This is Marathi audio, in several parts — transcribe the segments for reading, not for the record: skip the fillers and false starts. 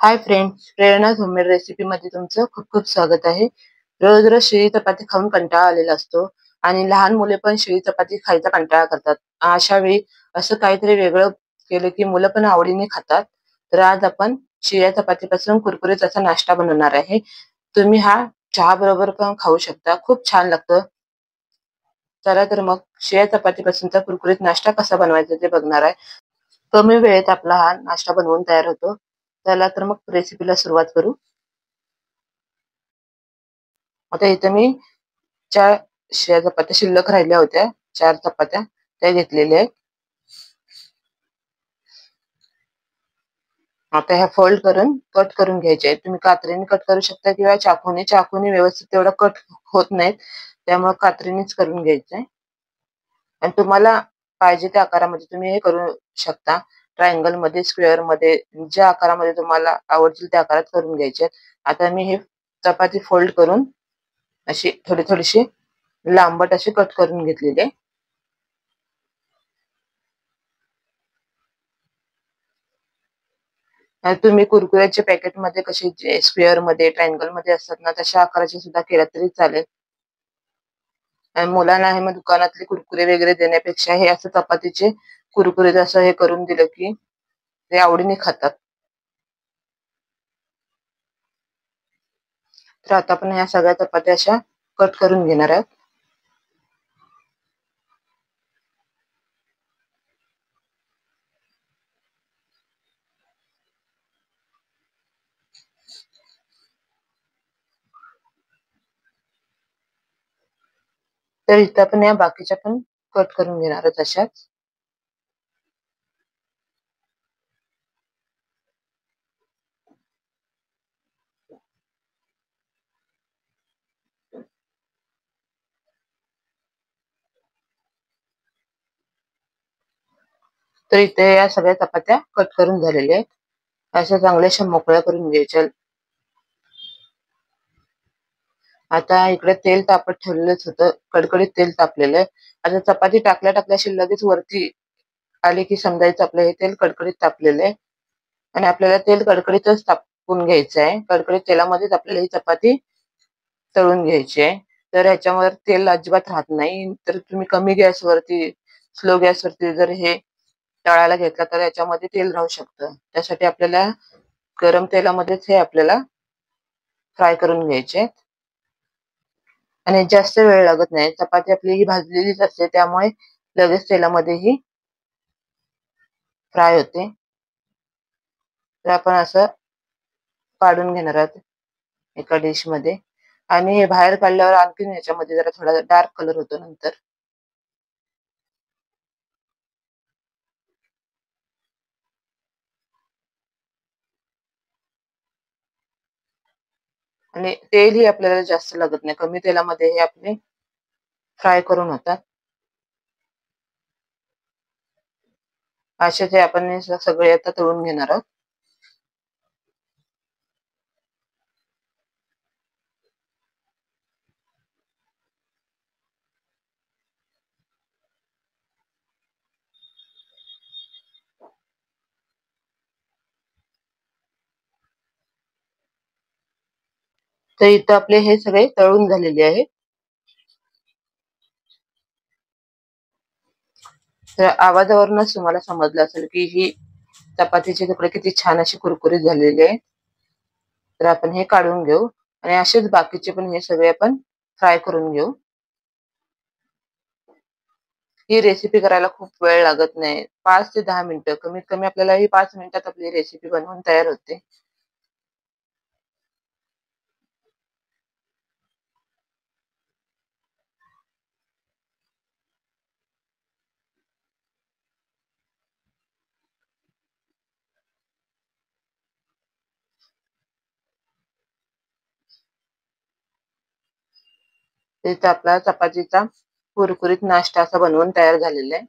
हाय फ्रेंड्स, प्रेरणा होममेड रेसिपी मध्ये तुमचं खूप खूप स्वागत आहे. रोज रोज शिळी चपाती खाऊन कंटाळा आलेला असतो आणि लहान मुले पण शिळी चपाती खायचा कंटाळा करतात. अशा वेळी असं काहीतरी वेगळं केलं की मुलं पण आवडीने खातात. तर आज आपण शिळ्या चपातीपासून कुरकुरीत असा नाश्ता बनवणार आहे. तुम्ही हा चहा बरोबर पण खाऊ शकता, खूप छान लागतं. चला तर मग शिळ्या चपातीपासूनचा कुरकुरीत नाश्ता कसा बनवायचा ते बघणार आहे. कमी वेळेत आपला हा नाश्ता बनवून तयार होतो. चला तर मग रेसिपीला सुरुवात करू. आता इथं मी 4 शिळ्या चपात्या शिल्लक राहिल्या होत्या. 4 चपात्या त्या घेतलेल्या आहेत. आता ह्या फोल्ड करून कट करून घ्यायच्या आहेत. तुम्ही कात्रीने कट करू शकता किंवा चाकूने. चाकूने व्यवस्थित तेवढं कट होत नाहीत. त्यामुळे कात्रीनेच करून घ्यायचंय. आणि तुम्हाला पाहिजे त्या आकारामध्ये तुम्ही हे करू शकता. ट्रायंगल मध्ये, स्क्वेअर मध्ये, ज्या आकारामध्ये तुम्हाला आवडतील त्या आकारात करून घ्यायचे. आता मी हे चपाती फोल्ड करून अशी थोडी लांबट अशी कट करून घेतलेली आहे. तुम्ही कुरकुऱ्याच्या पॅकेटमध्ये कसे स्क्वेअर मध्ये, ट्रायंगल मध्ये असतात ना, तशा आकाराचे सुद्धा केला तरी चालेल. आणि मुलांना हे मग दुकानातले कुरकुरे वगैरे देण्यापेक्षा हे असं चपातीचे कुरकुरीत असं हे करून दिलं की ते आवडीने खातात. तर आता आपण ह्या सगळ्या चपात्या अशा कट करून घेणार आहोत. तर इथं आपण या बाकीच्या पण कट करून घेणार आहोत अशाच. तर इथे या सगळ्या चपात्या कट करून झालेल्या आहेत. अशा चांगल्याशा मोकळ्या करून घ्यायच्या. आता इकडे तेल तापत ठेवलेलंच होतं. कडकडीत तेल तापलेलं आहे. आता चपाती टाकल्या टाकल्याशी लगेच वरती आली की समजायचं आपलं हे तेल कडकडीत तापलेलं आहे. आणि आपल्याला तेल कडकडीतच तापवून घ्यायचं आहे. कडकडीत तेलामध्येच आपल्याला ही चपाती तळून घ्यायची आहे. तर ह्याच्यावर तेल अजिबात राहत नाही. तर तुम्ही कमी गॅसवरती, स्लो गॅसवरती जर हे तळायला घेतला तर याच्यामध्ये तेल राहू शकतं. त्यासाठी आपल्याला गरम तेलामध्येच हे आपल्याला फ्राय करून घ्यायचे आहेत. आणि जास्त वेळ लागत नाही. चपाती आपली ही भाजलेलीच असते त्यामुळे लगेच तेलामध्ये ही फ्राय होते. तर आपण असं काढून घेणार आहोत एका डिश मध्ये. आणि हे बाहेर काढल्यावर आणखीन याच्यामध्ये जरा थोडा डार्क कलर होतो नंतर. आणि तेलही आपल्याला जास्त लागत नाही. कमी तेलामध्ये हे आपले फ्राय करून होतात. असे ते आपण हे सगळे आता तळून घेणार आहोत. तर इथं आपले हे सगळे तळून झालेले आहे. तर आवाजावरूनच तुम्हाला समजलं असेल की ही चपातीचे तुकडे किती छान असे कुरकुरीत झालेले आहे. तर आपण हे काढून घेऊ आणि असेच बाकीचे पण हे सगळे आपण फ्राय करून घेऊ. ही रेसिपी करायला खूप वेळ लागत नाही. 5 ते 10 मिनिटं, कमीत कमी आपल्याला ही 5 मिनिटात आपली रेसिपी बनवून तयार होते. इथे आपला चपातीचा कुरकुरीत नाश्ता असा बनवून तयार झालेला आहे.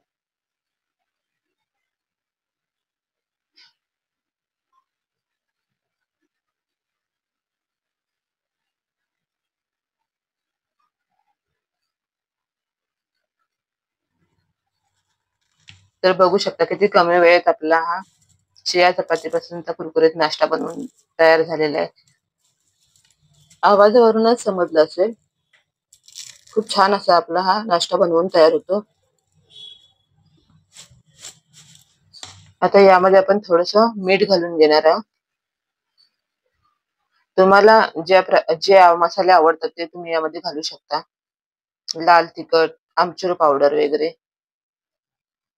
तर बघू शकता किती कमी वेळेत आपला हा शिळ्या चपातीपासूनचा कुरकुरीत नाश्ता बनवून तयार झालेला आहे. आवाजावरूनच समजलं असेल, खूप छान असा आपला हा नाश्ता बनवून तयार होतो. आता यामध्ये आपण थोडंसं मीठ घालून घेणार आहोत. तुम्हाला जे मसाले आवडतात ते तुम्ही यामध्ये घालू शकता. लाल तिखट, आमचूर पावडर वगैरे.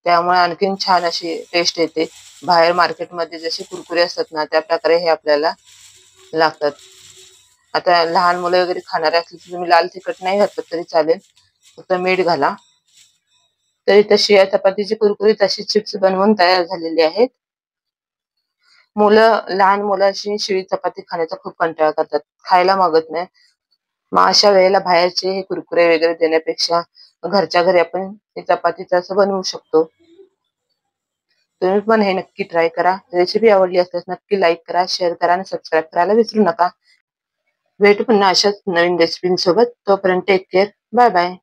त्यामुळे आणखीन छान अशी टेस्ट येते. बाहेर मार्केटमध्ये जसे कुरकुरे असतात ना, त्या प्रकारे हे आपल्याला लागतात. आता लहान मुलं वगैरे खाणारे असतील तर तुम्ही लाल तिखट नाही घातलं तरी चालेल, फक्त मीठ घाला. तर इथं शिळ्या चपातीची कुरकुरीत अशी चिप्स बनवून तयार झालेली आहेत. लहान मुलं अशी शिळी चपाती खाण्याचा खूप कंटाळा करतात, खायला मागत नाही. मग अशा वेळेला बाहेरचे हे कुरकुरे वगैरे देण्यापेक्षा घरच्या घरी आपण हे चपातीचं असं बनवू शकतो. तुम्ही पण हे नक्की ट्राय करा. रेसिपी आवडली असल्यास नक्की लाईक करा, शेअर करा आणि सबस्क्राईब करायला विसरू नका. भेटू पुन्हा अशाच नवीन रेसिपींसोबत. तोपर्यंत टेक केअर. Bye bye.